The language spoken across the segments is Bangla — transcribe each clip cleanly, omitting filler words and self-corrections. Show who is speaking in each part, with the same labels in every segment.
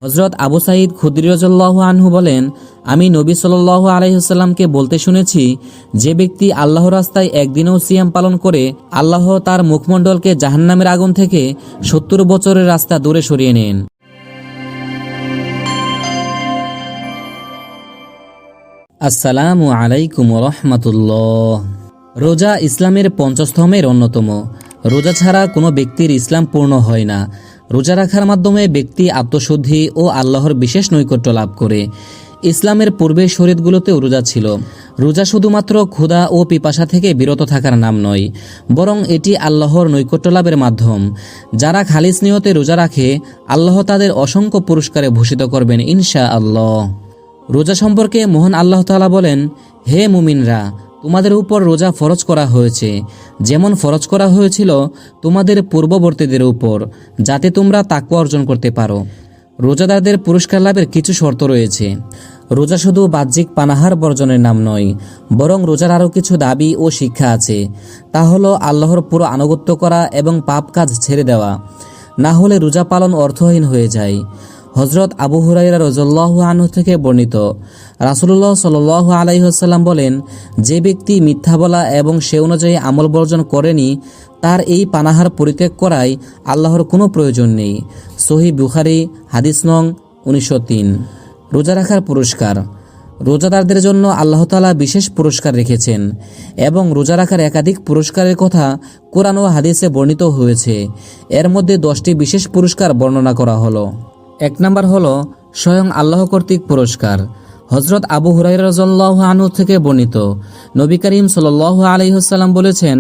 Speaker 1: হযরত আবু সাঈদ খুদরী রাদিয়াল্লাহু আনহু বলেন, আমি নবী সাল্লাল্লাহু আলাইহি ওয়াসাল্লামকে বলতে শুনেছি, যে ব্যক্তি আল্লাহর রাস্তায় একদিনও সিয়াম পালন করে আল্লাহ তার মুখমণ্ডলকে জাহান্নামের আগুন থেকে ৭০ বছরের রাস্তা দূরে সরিয়ে নেন। আসসালামু আলাইকুম ওয়া রাহমাতুল্লাহ। রোজা ইসলামের পঞ্চস্তম্ভের অন্যতম। রোজা ছাড়া কোনো ব্যক্তির ইসলাম পূর্ণ হয় না। রোজা রাখার মাধ্যমে ব্যক্তি আত্মশুদ্ধি ও আল্লাহর বিশেষ নৈকট্য লাভ করে। ইসলামের পূর্বে শরীয়তগুলোতেও রোজা ছিল। রোজা শুধুমাত্র ক্ষুধা ও পিপাসা থেকে বিরত থাকার নাম নয়, বরং এটি আল্লাহর নৈকট্য লাভের মাধ্যম। যারা খালিস নিয়তে রোজা রাখে, আল্লাহ তাদের অসংখ্য পুরস্কারে ভূষিত করবেন ইনশাআল্লাহ। রোজা সম্পর্কে মহান আল্লাহ তাআলা বলেন, হে মুমিনরা, তোমাদের উপর রোজা ফরজ করা হয়েছে, যেমন ফরজ করা হয়েছিল তোমাদের পূর্ববর্তীদের উপর, যাতে তোমরা তাকওয়া অর্জন করতে পারো। রোজাদারদের পুরস্কার লাভের কিছু শর্ত রয়েছে। রোজা শুধু বাহ্যিক পানাহার বর্জনের নাম নয়, বরং রোজার আরও কিছু দাবি ও শিক্ষা আছে। তা হলো আল্লাহর পুরো আনুগত্য করা এবং পাপ কাজ ছেড়ে দেওয়া, না হলে রোজা পালন অর্থহীন হয়ে যায়। হযরত আবু হুরায়রা রাদিয়াল্লাহু আনহু থেকে বর্ণিত, রাসূলুল্লাহ সাল্লাল্লাহু আলাইহি ওয়াসাল্লাম বলেন, যে ব্যক্তি মিথ্যা বলা এবং সে অনুযায়ী আমল বর্জন করেনি, তার এই পানাহার পরিত্যাগ করায় আল্লাহর কোনো প্রয়োজন নেই। সহিহ বুখারী হাদিস নং 1903। রোজা রাখার পুরস্কার। রোজাদারদের জন্য আল্লাহ তাআলা বিশেষ পুরস্কার রেখেছেন এবং রোজা রাখার একাধিক পুরস্কারের কথা কোরআন ও হাদিসে বর্ণিত হয়েছে। এর মধ্যে 10টি বিশেষ পুরস্কার বর্ণনা করা হলো। 1 নাম্বার হলো স্বয়ং আল্লাহ কর্তৃক পুরস্কার। হযরত আবু হুরায়রা রাদিয়াল্লাহু আনহু থেকে বর্ণিত, নবী করিম সাল্লাল্লাহু আলাইহি ওয়াসাল্লাম বলেছেন,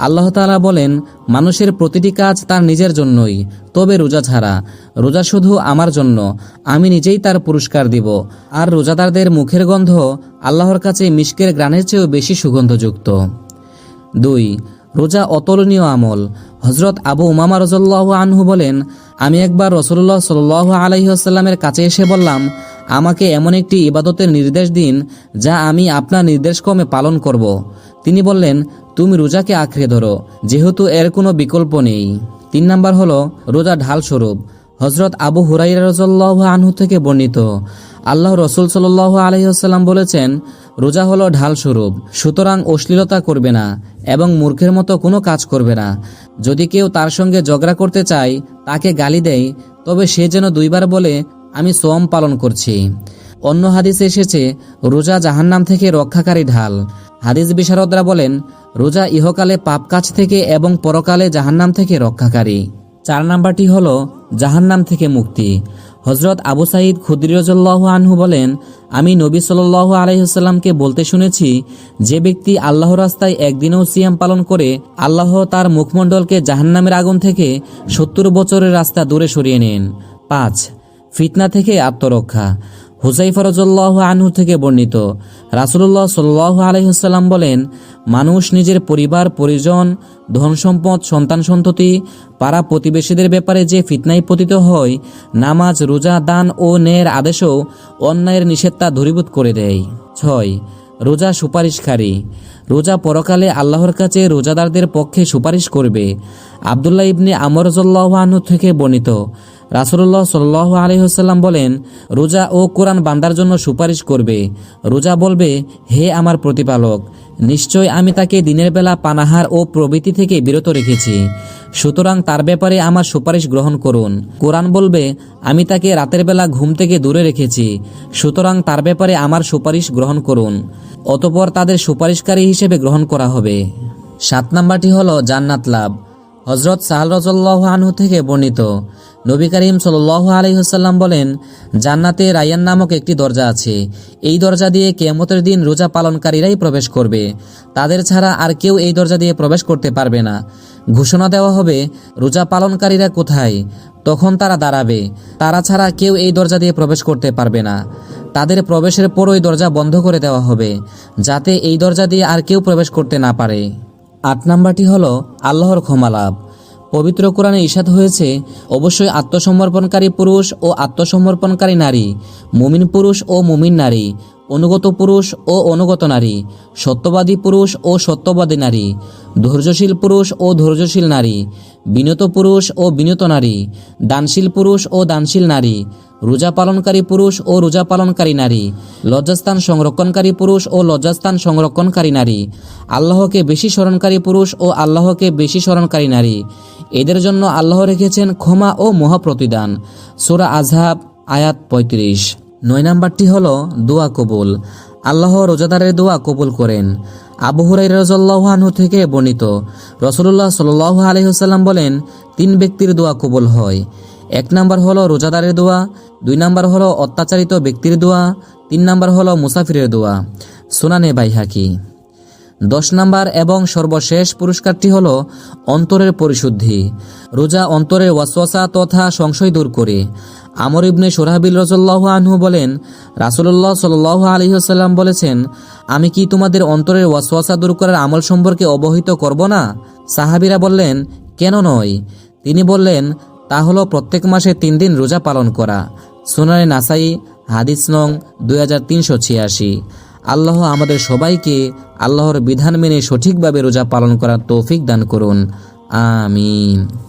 Speaker 1: আল্লাহ তাআলা বলেন, মানুষের প্রতিটি কাজ তার নিজের জন্যই, তবে রোজা ছাড়া। রোজা শুধু আমার জন্য, আমি নিজেই তার পুরস্কার দিব। আর রোজাদারদের মুখের গন্ধ আল্লাহর কাছে মিশকের ঘ্রাণের চেয়েও বেশি সুগন্ধযুক্ত। 2. রোজা অতুলনীয় আমল। হযরত আবু উমামা রাদিয়াল্লাহু আনহু বলেন, আমি একবার রাসূলুল্লাহ সাল্লাল্লাহু আলাইহি ওয়াসাল্লামের কাছে এসে বললাম, আমাকে এমন একটি ইবাদতের নির্দেশ দিন যা আমি আপনার নির্দেশক্রমে পালন করব। তিনি বললেন, তুমি রোজাকে আঁকড়ে ধরো, যেহেতু এর কোনো বিকল্প নেই। 3 নাম্বার হলো রোজা ঢাল স্বরূপ। হযরত আবু হুরায়রা রাদিয়াল্লাহু আনহু থেকে বর্ণিত, আল্লাহ রাসূল সাল্লাল্লাহু আলাইহি ওয়াসাল্লাম বলেছেন, রোজা হলো ঢাল স্বরূপ, সুতরাং অশ্লীলতা করবে না এবং মূর্খের মতো কোনো কাজ করবে না। যদি কেউ তার সঙ্গে ঝগড়া করতে চায়, তাকে গালি দেয়, তবে সে যেন 2 বার বলে, আমি সোম পালন করছি। অন্য হাদিসে এসেছে, রোজা জাহান্নাম থেকে রক্ষাকারী ঢাল। হাদিস বিশারদরা বলেন, রোজা ইহকালে পাপ কাজ থেকে এবং পরকালে জাহান্নাম থেকে রক্ষাকারী। 4 নাম্বারটি হলো জাহান্নাম থেকে মুক্তি। হযরত আবু সাঈদ খুদরী রাদিয়াল্লাহু আনহু বলেন, আমি নবী সাল্লাল্লাহু আলাইহি ওয়াসাল্লামকে বলতে শুনেছি, যে ব্যক্তি আল্লাহর রাস্তায় একদিনও সিয়াম পালন করে আল্লাহ তার মুখমণ্ডলকে জাহান্নামের আগুন থেকে ৭০ বছরের রাস্তা দূরে সরিয়ে নেন। 5. ফিতনা থেকে আত্মরক্ষা। হুযায়ফা রাদিয়াল্লাহু আনহু থেকে বর্ণিত, রাসূলুল্লাহ সাল্লাল্লাহু আলাইহি ওয়াসাল্লাম বলেন, মানুষ নিজের পরিবার পরিজন, ধন সম্পদ, সন্তান সন্ততি, পাড়া প্রতিবেশীদের ব্যাপারে যে ফিতনায় পতিত হয়, নামাজ, রোজা, দান ও ন্যায়ের আদেশও অন্যায়ের নিষেধতা দূরীভূত করে দেয়। 6. রোজা সুপারিশকারী। রোজা পরকালে আল্লাহর কাছে রোজাদারদের পক্ষে সুপারিশ করবে। আব্দুল্লাহ ইবনে আমর রাদিয়াল্লাহু আনহু থেকে বর্ণিত, রাসূলুল্লাহ সাল্লাল্লাহু আলাইহি ওয়াসাল্লাম বলেন, রোজা ও কোরআন বান্দার জন্য সুপারিশ করবে। রোজা বলবে, হে আমার প্রতিপালক, নিশ্চয় আমি তাকে দিনের বেলা পানাহার ও প্রবৃত্তি থেকে বিরত রেখেছি, সুতরাং তার ব্যাপারে আমার সুপারিশ গ্রহণ করুন। কোরআন বলবে, আমি তাকে রাতের বেলা ঘুম থেকে দূরে রেখেছি, সুতরাং তার ব্যাপারে আমার সুপারিশ গ্রহণ করুন। অতঃপর তাদের সুপারিশকারী হিসেবে গ্রহণ করা হবে। 7 নাম্বারটি হলো জান্নাত লাভ। হযরত সাহল রাদিয়াল্লাহু আনহু থেকে বর্ণিত, নবী করিম সাল্লাল্লাহু আলাইহি ওয়াসাল্লাম বলেন, জান্নাতে রায়্যান নামক একটি দরজা আছে। এই দরজা দিয়ে কিয়ামতের দিন রোজা পালনকারীরাই প্রবেশ করবে। তাদের ছাড়া আর কেউ এই দরজা দিয়ে প্রবেশ করতে পারবে না। ঘোষণা দেওয়া হবে, রোজা পালনকারীরা কোথায়? তখন তারা দাঁড়াবে, তারা ছাড়া কেউ এই দরজা দিয়ে প্রবেশ করতে পারবে না। তাদের প্রবেশের পরই দরজা বন্ধ করে দেওয়া হবে, যাতে এই দরজা দিয়ে আর কেউ প্রবেশ করতে না পারে। 8 নাম্বারটি হলো আল্লাহর ক্ষমা লাভ। পবিত্র কোরআনে ইরশাদ হয়েছে, অবশ্যই আত্মসমর্পণকারী পুরুষ ও আত্মসমর্পণকারী নারী, মুমিন পুরুষ ও মুমিন নারী অনুগত পুরুষ ও অনুগত নারী, সত্যবাদী পুরুষ ও সত্যবাদী নারী, ধৈর্যশীল পুরুষ ও ধৈর্যশীল নারী, বিনত পুরুষ ও বিনত নারী, দানশীল পুরুষ ও দানশীল নারী, রোজা পালনকারী পুরুষ ও রোজা পালনকারী নারী, লজ্জাস্থান সংরক্ষণকারী পুরুষ ও লজ্জাস্থান সংরক্ষণকারী নারী, আল্লাহকে বেশি স্মরণকারী পুরুষ ও আল্লাহকে বেশি স্মরণকারী নারী। এদের জন্য আল্লাহ রেখেছেন ক্ষমা ও মহাপ্রতিদান। সূরা আযহাব আয়াত ৩৫। ৯ নাম্বারটি হলো দোয়া কবুল। আল্লাহ রোজাদারের দোয়া কবুল করেন। আবু হুরায়রা রাদিয়াল্লাহু আনহু থেকে বর্ণিত, রাসূলুল্লাহ সাল্লাল্লাহু আলাইহি ওয়াসাল্লাম বলেন, ৩ ব্যক্তির দোয়া কবুল হয়। ১ নাম্বার হলো রোজাদারের দোয়া, ২ নাম্বার হলো অত্যাচারিত ব্যক্তির দোয়া, ৩ নাম্বার হলো মুসাফিরের দোয়া। সুনানে বাইহাকি। ১০ নাম্বার এবং সর্বশেষ পুরস্কারটি হলো অন্তরের পরিশুদ্ধি। রোজা অন্তরের ওয়াসওয়াসা তথা সংশয় দূর করে। আমর ইবনে শুরাহবিল রাদিয়াল্লাহু আনহু বলেন, রাসূলুল্লাহ সাল্লাল্লাহু আলাইহি ওয়াসাল্লাম বলেছেন, আমি কি তোমাদের অন্তরের ওয়াসওয়াসা দূর করার আমল সম্পর্কে অবহিত করব না? সাহাবীরা বললেন, কেন নয়? তিনি বললেন, তা হলো প্রত্যেক মাসে ৩ দিন রোজা পালন করা। সুনানে নাসাই হাদিস নং 2386। আল্লাহ আমাদের সবাইকে আল্লাহর বিধান মেনে সঠিকভাবে রোজা পালন করার তৌফিক দান করুন। আমিন।